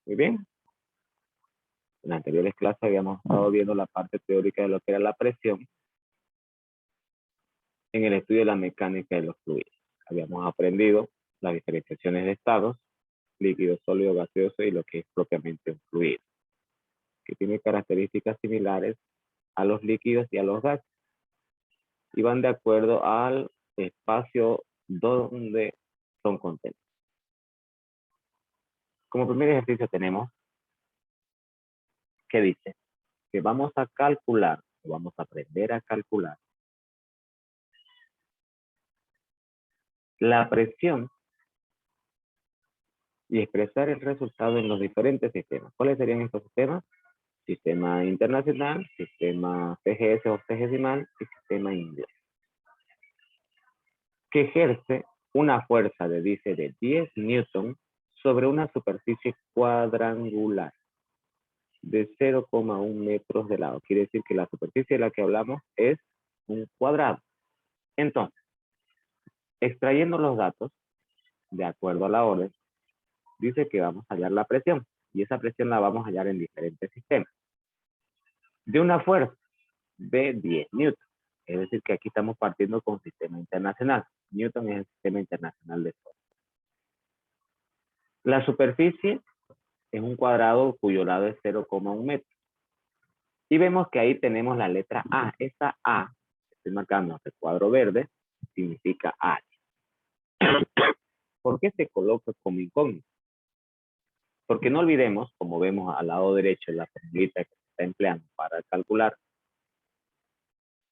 Muy bien. En las anteriores clases habíamos estado viendo la parte teórica de lo que era la presión en el estudio de la mecánica de los fluidos. Habíamos aprendido las diferenciaciones de estados, líquido, sólido, gaseoso y lo que es propiamente un fluido, que tiene características similares a los líquidos y a los gases, y van de acuerdo al espacio donde son contenidos. Como primer ejercicio tenemos que dice que vamos a calcular, vamos a aprender a calcular la presión y expresar el resultado en los diferentes sistemas. ¿Cuáles serían estos sistemas? Sistema internacional, sistema CGS o octagesimal y sistema inglés. Que ejerce una fuerza de, dice, de 10 newton sobre una superficie cuadrangular de 0,1 metros de lado. Quiere decir que la superficie de la que hablamos es un cuadrado. Entonces, extrayendo los datos, de acuerdo a la orden, dice que vamos a hallar la presión. Y esa presión la vamos a hallar en diferentes sistemas. De una fuerza de 10 newton. Es decir, que aquí estamos partiendo con sistema internacional. Newton es el sistema internacional de fuerza. La superficie es un cuadrado cuyo lado es 0,1 metro. Y vemos que ahí tenemos la letra A. Esa A, estoy marcando el cuadro verde, significa área. ¿Por qué se coloca como incógnito? Porque no olvidemos, como vemos al lado derecho en la formulita que se está empleando para calcular,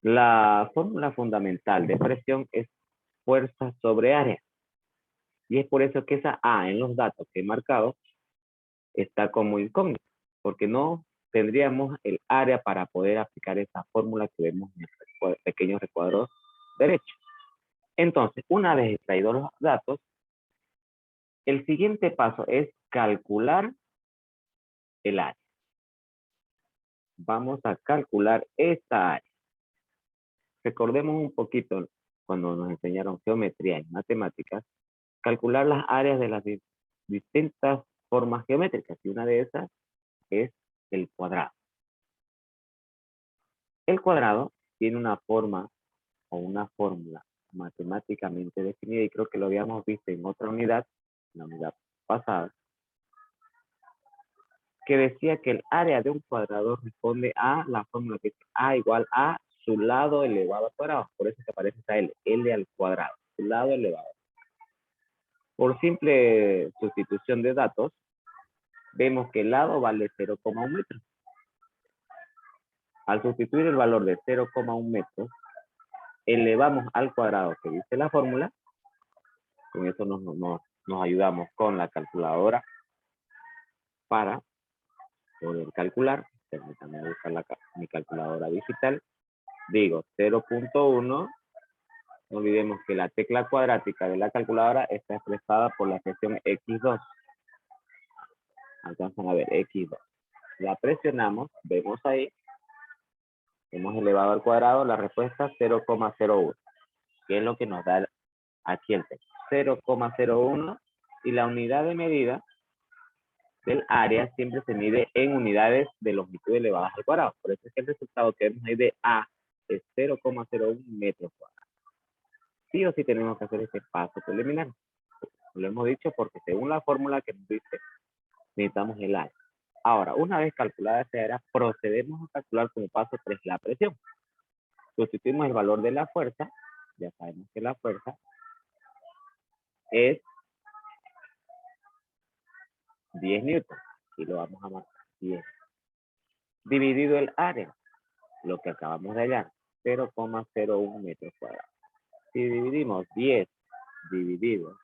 la fórmula fundamental de presión es fuerza sobre área. Y es por eso que esa A en los datos que he marcado está como incógnito, porque no tendríamos el área para poder aplicar esa fórmula que vemos en el pequeño recuadro derecho. Entonces, una vez extraídos los datos, el siguiente paso es calcular el área. Vamos a calcular esta área. Recordemos un poquito cuando nos enseñaron geometría y matemáticas, calcular las áreas de las distintas formas geométricas, y una de esas es el cuadrado. El cuadrado tiene una forma o una fórmula matemáticamente definida, y creo que lo habíamos visto en otra unidad, en la unidad pasada, que decía que el área de un cuadrado responde a la fórmula que es A igual a su lado elevado al cuadrado. Por eso que aparece esta L al cuadrado, su lado elevado. Por simple sustitución de datos, vemos que el lado vale 0,1 metros. Al sustituir el valor de 0,1 metros, elevamos al cuadrado que dice la fórmula. Con eso nos ayudamos con la calculadora para poder calcular. Permítanme buscar mi calculadora digital. Digo 0,1. No olvidemos que la tecla cuadrática de la calculadora está expresada por la sección X2. Alcanzan a ver, X2. La presionamos, vemos ahí. Hemos elevado al cuadrado la respuesta 0,01. Que es lo que nos da aquí el texto. 0,01. Y la unidad de medida del área siempre se mide en unidades de longitud elevadas al cuadrado. Por eso es que el resultado que vemos ahí de A es 0,01 metros cuadrados. Sí o sí tenemos que hacer este paso preliminar. Lo hemos dicho porque según la fórmula que nos dice, necesitamos el área. Ahora, una vez calculada esta área, procedemos a calcular como paso 3 la presión. Sustituimos el valor de la fuerza. Ya sabemos que la fuerza es 10 newton. Y lo vamos a marcar 10. Dividido el área, lo que acabamos de hallar, 0,01 metros cuadrados. Si dividimos 10 dividido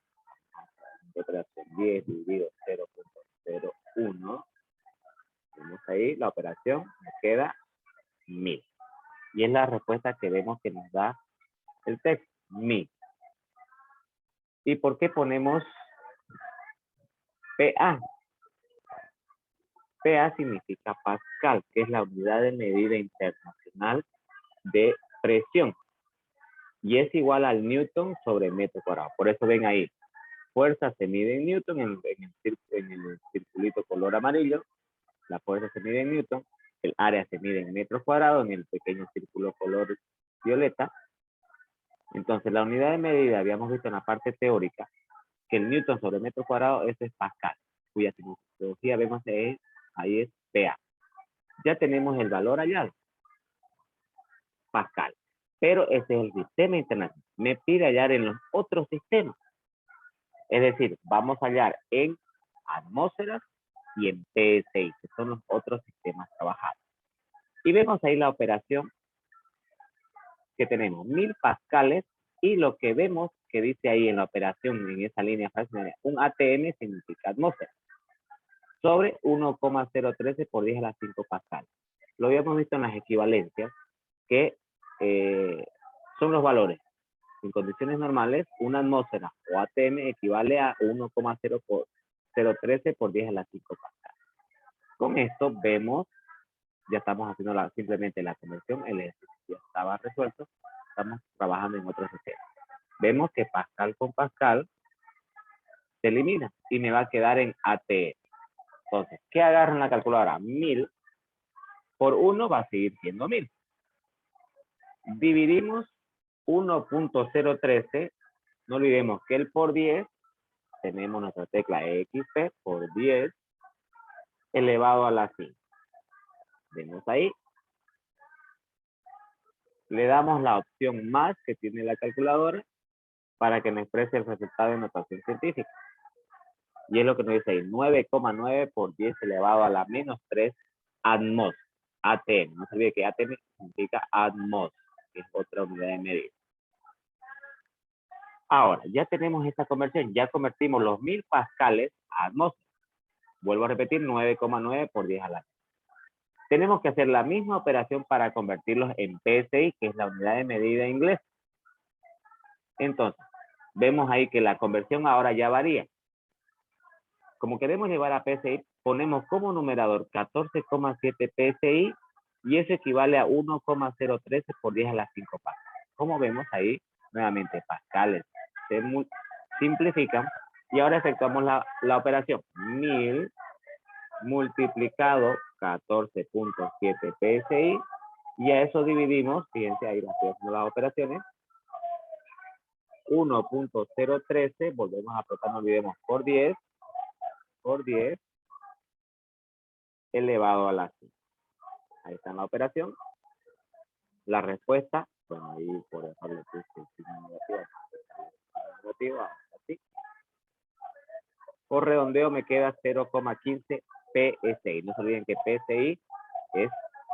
10 dividido 0,01, vemos ahí la operación, nos queda 1000. Y es la respuesta que vemos que nos da el texto, 1000. ¿Y por qué ponemos PA? PA significa Pascal, que es la unidad de medida internacional de presión. Y es igual al Newton sobre metro cuadrado. Por eso ven ahí, fuerza se mide en Newton en el circulito circulito color amarillo, la fuerza se mide en newton, el área se mide en metros cuadrados, en el pequeño círculo color violeta. Entonces, la unidad de medida, habíamos visto en la parte teórica, que el newton sobre metro cuadrado, eso es pascal, cuya simbología vemos ahí es PA. Ya tenemos el valor hallado, pascal. Pero ese es el sistema internacional. Me pide hallar en los otros sistemas. Es decir, vamos a hallar en atmósferas y en PSI, que son los otros sistemas trabajados. Y vemos ahí la operación que tenemos, 1000 pascales, y lo que vemos que dice ahí en la operación, en esa línea fraccionaria, un ATM significa atmósfera, sobre 1,013 por 10 a la 5 pascal. Lo habíamos visto en las equivalencias, que son los valores. En condiciones normales, una atmósfera o ATM equivale a 1,013 por 10 a la 5 pascal. Con esto vemos, ya estamos haciendo simplemente la conversión, el ejercicio ya estaba resuelto, estamos trabajando en otro sistema. Vemos que pascal con pascal se elimina y me va a quedar en ATM. Entonces, ¿qué agarro en la calculadora? 1000 por 1 va a seguir siendo 1000. Dividimos 1,013, no olvidemos que el por 10, tenemos nuestra tecla XP por 10 elevado a la 5. Vemos ahí. Le damos la opción más que tiene la calculadora para que nos exprese el resultado de notación científica. Y es lo que nos dice ahí, 9,9 por 10 elevado a la menos 3 atmos, ATM. No se olvide que ATM significa atmos, que es otra unidad de medida. Ahora, ya tenemos esta conversión, ya convertimos los 1000 pascales a atmósfera. Vuelvo a repetir, 9,9 por 10 a la 3. Tenemos que hacer la misma operación para convertirlos en PSI, que es la unidad de medida inglesa. Entonces, vemos ahí que la conversión ahora ya varía. Como queremos llevar a PSI, ponemos como numerador 14,7 PSI y eso equivale a 1,013 por 10 a la 5 pascal. Como vemos ahí, nuevamente pascales se simplifican y ahora efectuamos la operación. 1000 multiplicado 14,7 PSI y a eso dividimos, fíjense ahí haciendo las operaciones, 1,013, volvemos a apretar, no olvidemos, por 10 elevado a la 5. Ahí está la operación. La respuesta, bueno, ahí por dejarle el signo negativo, así. Por redondeo me queda 0,15 PSI. No se olviden que PSI es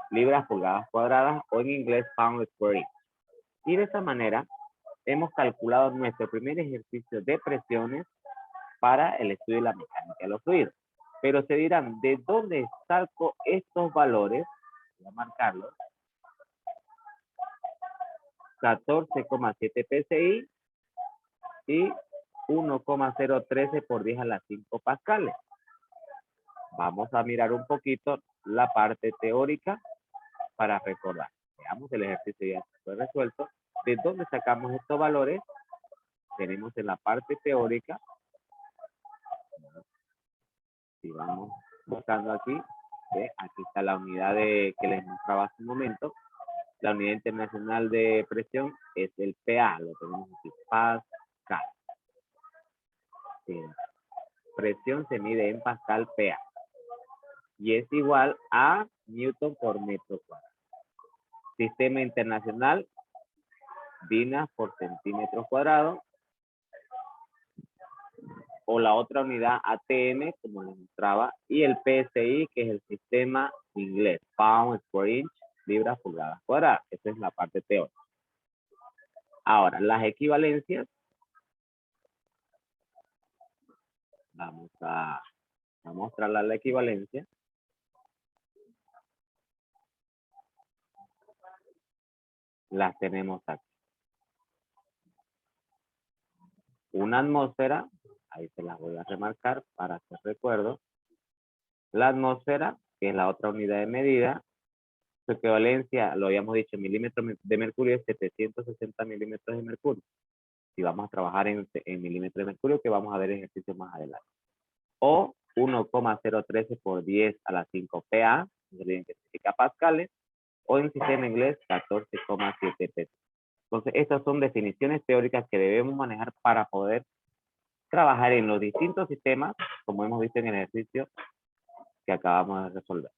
libras pulgadas cuadradas o en inglés pound square inch. Y de esta manera hemos calculado nuestro primer ejercicio de presiones para el estudio de la mecánica de los fluidos. Pero se dirán, ¿de dónde saco estos valores? Voy a marcarlos. 14,7 PSI y 1,013 por 10 a la 5 pascales. Vamos a mirar un poquito la parte teórica para recordar. Veamos, el ejercicio ya fue resuelto. ¿De dónde sacamos estos valores? Tenemos en la parte teórica. Si vamos buscando aquí, aquí está la unidad que les mostraba hace un momento. La unidad internacional de presión es el PA, lo tenemos aquí, pascal. Sí. Presión se mide en pascal PA. Y es igual a newton por metro cuadrado. Sistema internacional, DINA por centímetros cuadrados. O la otra unidad ATM, como les mostraba. Y el PSI, que es el sistema inglés, pound square inch, libras pulgadas cuadradas. Esa es la parte teórica. Ahora, las equivalencias. Vamos a mostrarles la equivalencia. Las tenemos aquí. Una atmósfera, ahí se las voy a remarcar para hacer recuerdo. La atmósfera, que es la otra unidad de medida, su equivalencia, lo habíamos dicho, en milímetros de mercurio es 760 milímetros de mercurio. Si vamos a trabajar en milímetros de mercurio, que vamos a ver ejercicios más adelante. O 1,013 por 10 a la 5 PA, no olviden que significa pascales, o en sistema inglés 14,7 pesos. Entonces, estas son definiciones teóricas que debemos manejar para poder trabajar en los distintos sistemas, como hemos visto en el ejercicio que acabamos de resolver.